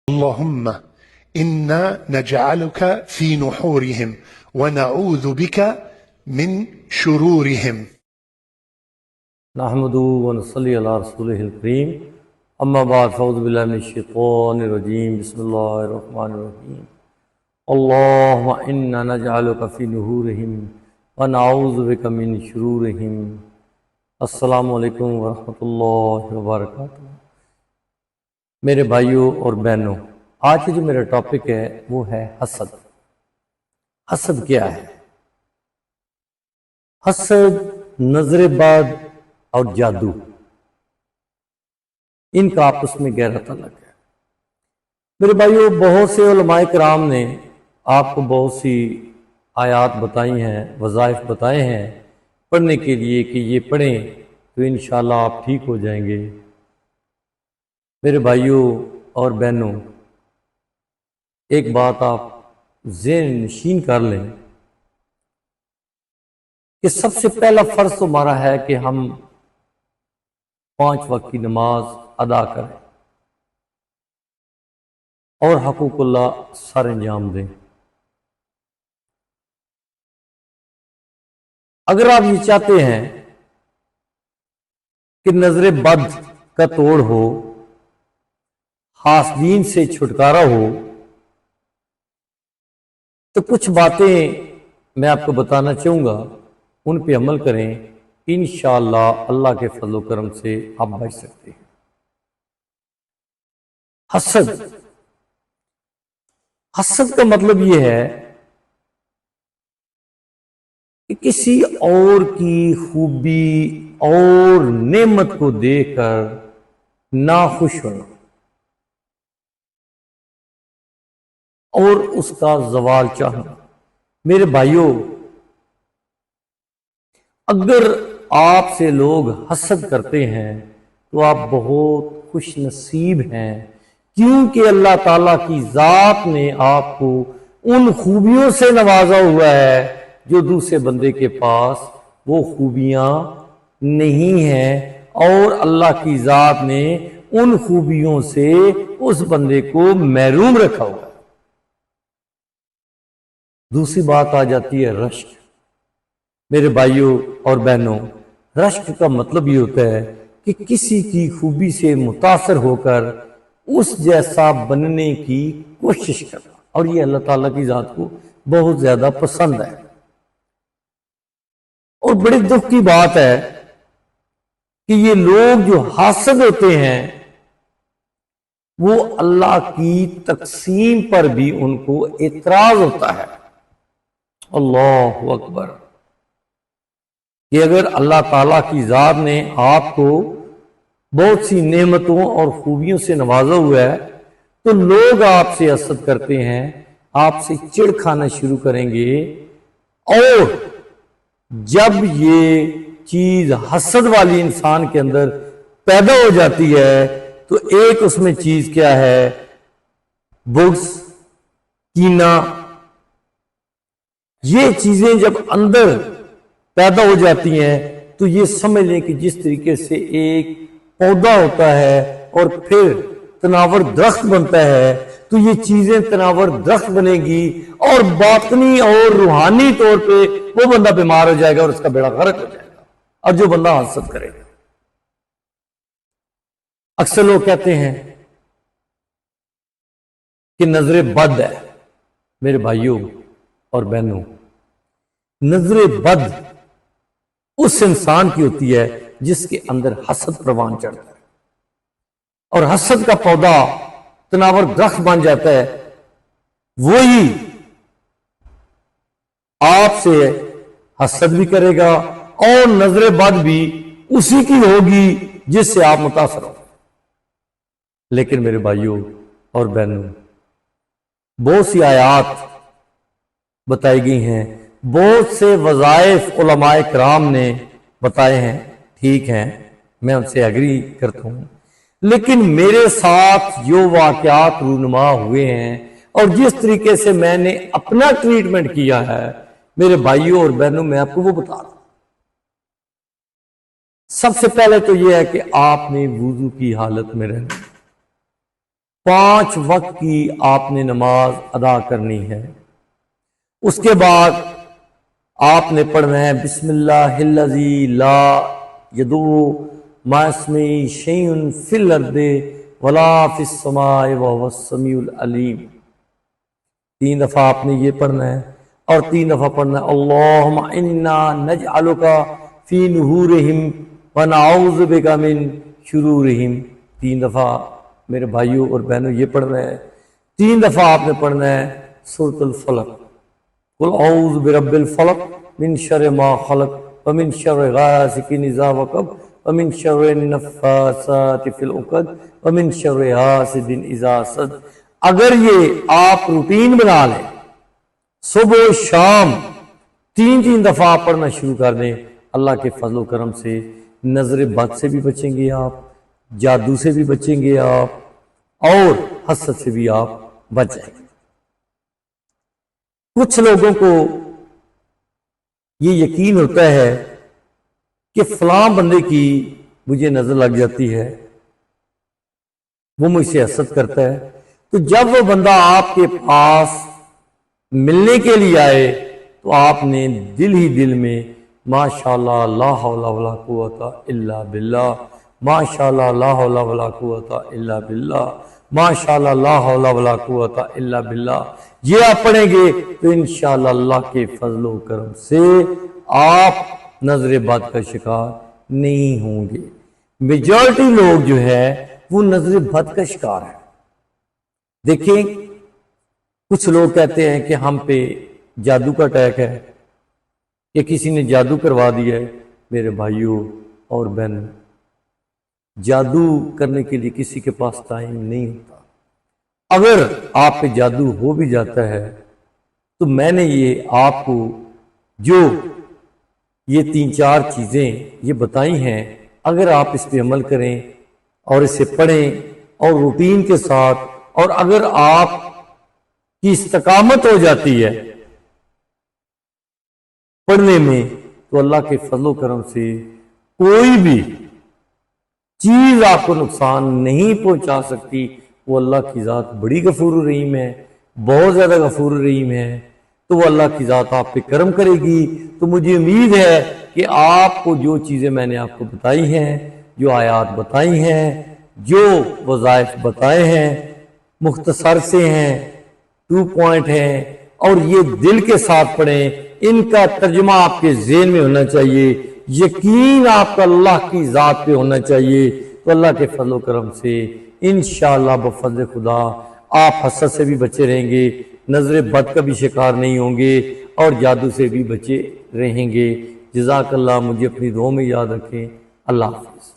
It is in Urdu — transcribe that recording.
اللهم إنا نجعلك في نحورهم ونعوذ بك من شرورهم. نحمدہ ونصلی علی رسولہ الکریم، اما بعد فاعوذ باللہ من الشیطان الرجیم، بسم اللہ الرحمن الرحیم۔ اللہم انا نجعلک فی نحورہم ونعوذ بک من شرورہم۔ السلام علیکم ورحمۃ اللہ وبرکاتہ۔ میرے بھائیوں اور بہنوں، آج کی جو میرا ٹاپک ہے وہ ہے حسد۔ حسد کیا ہے؟ حسد نظر بد اور جادو، ان کا آپس میں گہرا تعلق ہے۔ میرے بھائیوں، بہت سے علماء کرام نے آپ کو بہت سی آیات بتائی ہیں، وظائف بتائے ہیں پڑھنے کے لیے کہ یہ پڑھیں تو انشاءاللہ آپ ٹھیک ہو جائیں گے۔ میرے بھائیوں اور بہنوں، ایک بات آپ ذہن نشین کر لیں کہ سب سے پہلا فرض تو ہمارا ہے کہ ہم 5 وقت کی نماز ادا کریں اور حقوق اللہ سر انجام دیں۔ اگر آپ یہ چاہتے ہیں کہ نظر بد کا توڑ ہو، حاسدین سے چھٹکارا ہو، تو کچھ باتیں میں آپ کو بتانا چاہوں گا، ان پہ عمل کریں، انشاءاللہ اللہ کے فضل و کرم سے آپ بچ سکتے ہیں۔ حسد کا مطلب یہ ہے کہ کسی اور کی خوبی اور نعمت کو دیکھ کر ناخوش ہونا اور اس کا زوال چاہنا۔ میرے بھائیوں، اگر آپ سے لوگ حسد کرتے ہیں تو آپ بہت خوش نصیب ہیں، کیونکہ اللہ تعالیٰ کی ذات نے آپ کو ان خوبیوں سے نوازا ہوا ہے جو دوسرے بندے کے پاس وہ خوبیاں نہیں ہیں، اور اللہ کی ذات نے ان خوبیوں سے اس بندے کو محروم رکھا ہوا ہے۔ دوسری بات آ جاتی ہے رشک۔ میرے بھائیوں اور بہنوں، رشک کا مطلب یہ ہوتا ہے کہ کسی کی خوبی سے متاثر ہو کر اس جیسا بننے کی کوشش کرنا، اور یہ اللہ تعالیٰ کی ذات کو بہت زیادہ پسند ہے۔ اور بڑے دکھ کی بات ہے کہ یہ لوگ جو حاسد ہوتے ہیں وہ اللہ کی تقسیم پر بھی ان کو اعتراض ہوتا ہے۔ اللہ اکبر! کہ اگر اللہ تعالیٰ کی ذات نے آپ کو بہت سی نعمتوں اور خوبیوں سے نوازا ہوا ہے تو لوگ آپ سے حسد کرتے ہیں، آپ سے چڑ کھانا شروع کریں گے، اور جب یہ چیز حسد والی انسان کے اندر پیدا ہو جاتی ہے تو ایک اس میں چیز کیا ہے؟ بغض، کینہ۔ یہ چیزیں جب اندر پیدا ہو جاتی ہیں تو یہ سمجھ لیں کہ جس طریقے سے ایک پودا ہوتا ہے اور پھر تناور درخت بنتا ہے، تو یہ چیزیں تناور درخت بنے گی، اور باطنی اور روحانی طور پہ وہ بندہ بیمار ہو جائے گا اور اس کا بیڑا غرق ہو جائے گا، اور جو بندہ حسد کرے گا۔ اکثر لوگ کہتے ہیں کہ نظر بد ہے۔ میرے بھائیوں اور بہنوں، نظر بد اس انسان کی ہوتی ہے جس کے اندر حسد پروان چڑھتا ہے، اور حسد کا پودا تناور درخت بن جاتا ہے، وہی آپ سے حسد بھی کرے گا اور نظر بد بھی اسی کی ہوگی جس سے آپ متاثر ہو۔ لیکن میرے بھائیوں اور بہنوں، بہت سی آیات بتائی گئی ہیں، بہت سے وظائف علماء کرام نے بتائے ہیں، ٹھیک ہیں، میں ان سے ایگری کرتا ہوں، لیکن میرے ساتھ جو واقعات رونما ہوئے ہیں اور جس طریقے سے میں نے اپنا ٹریٹمنٹ کیا ہے، میرے بھائیوں اور بہنوں، میں آپ کو وہ بتا رہا ہوں۔ سب سے پہلے تو یہ ہے کہ آپ نے وضو کی حالت میں رہنا، 5 وقت کی آپ نے نماز ادا کرنی ہے۔ اس کے بعد آپ نے پڑھنا ہے بسم اللہ الذی لا یضر مع اسمہ شیء فی الارض ولا فی السماء وهو السمیع العلیم۔ 3 دفعہ آپ نے یہ پڑھنا ہے، اور 3 دفعہ پڑھنا ہے اللہم انا نجعلک فی نحورہم ونعوذ بک من شرورہم۔ 3 دفعہ میرے بھائیوں اور بہنوں یہ پڑھنا ہے۔ 3 دفعہ آپ نے پڑھنا ہے سورۃ الفلق، قل اعوذ برب الفلق من شر ما خلق ومن شر غاسق اذا وقب ومن شر النفاثات فی العقد ومن شر حاسد اذا حسد۔ اگر یہ آپ روٹین بنا لیں، صبح و شام 3 دفعہ آپ پڑھنا شروع کر دیں، اللہ کے فضل و کرم سے نظر بد سے بھی بچیں گے آپ، جادو سے بھی بچیں گے آپ، اور حسد سے بھی آپ بچ جائیں گے۔ کچھ لوگوں کو یہ یقین ہوتا ہے کہ فلاں بندے کی مجھے نظر لگ جاتی ہے، وہ مجھ سے حسد کرتا ہے، تو جب وہ بندہ آپ کے پاس ملنے کے لیے آئے تو آپ نے دل ہی دل میں ماشاءاللہ لا حول ولا قوت الا باللہ، ماشاءاللہ لا حول ولا قوت الا باللہ، ماشاءاللہ لا حول ولا قوت الا باللہ، یہ آپ پڑھیں گے تو انشاءاللہ اللہ کے فضل و کرم سے آپ نظر بد کا شکار نہیں ہوں گے۔ میجورٹی لوگ جو ہے وہ نظر بد کا شکار ہے۔ دیکھیں، کچھ لوگ کہتے ہیں کہ ہم پہ جادو کا اٹیک ہے، کہ کسی نے جادو کروا دیا ہے۔ میرے بھائیوں اور بہنوں، جادو کرنے کے لیے کسی کے پاس ٹائم نہیں ہوتا۔ اگر آپ پہ جادو ہو بھی جاتا ہے تو میں نے یہ آپ کو جو یہ 3-4 چیزیں یہ بتائی ہیں، اگر آپ اس پہ عمل کریں اور اسے پڑھیں اور روٹین کے ساتھ، اور اگر آپ کی استقامت ہو جاتی ہے پڑھنے میں، تو اللہ کے فضل و کرم سے کوئی بھی چیز آپ کو نقصان نہیں پہنچا سکتی۔ وہ اللہ کی ذات بڑی غفور الرحیم ہے، بہت زیادہ غفور الرحیم ہے، تو وہ اللہ کی ذات آپ پہ کرم کرے گی۔ تو مجھے امید ہے کہ آپ کو جو چیزیں میں نے آپ کو بتائی ہیں، جو آیات بتائی ہیں، جو وظائف بتائے ہیں، مختصر سے ہیں، 2 پوائنٹ ہیں، اور یہ دل کے ساتھ پڑھیں، ان کا ترجمہ آپ کے ذہن میں ہونا چاہیے، یقین آپ کا اللہ کی ذات پہ ہونا چاہیے، تو اللہ کے فضل و کرم سے انشاءاللہ بفضل خدا آپ حسد سے بھی بچے رہیں گے، نظر بد کا بھی شکار نہیں ہوں گے، اور جادو سے بھی بچے رہیں گے۔ جزاک اللہ، مجھے اپنی دعاؤں میں یاد رکھیں۔ اللہ حافظ۔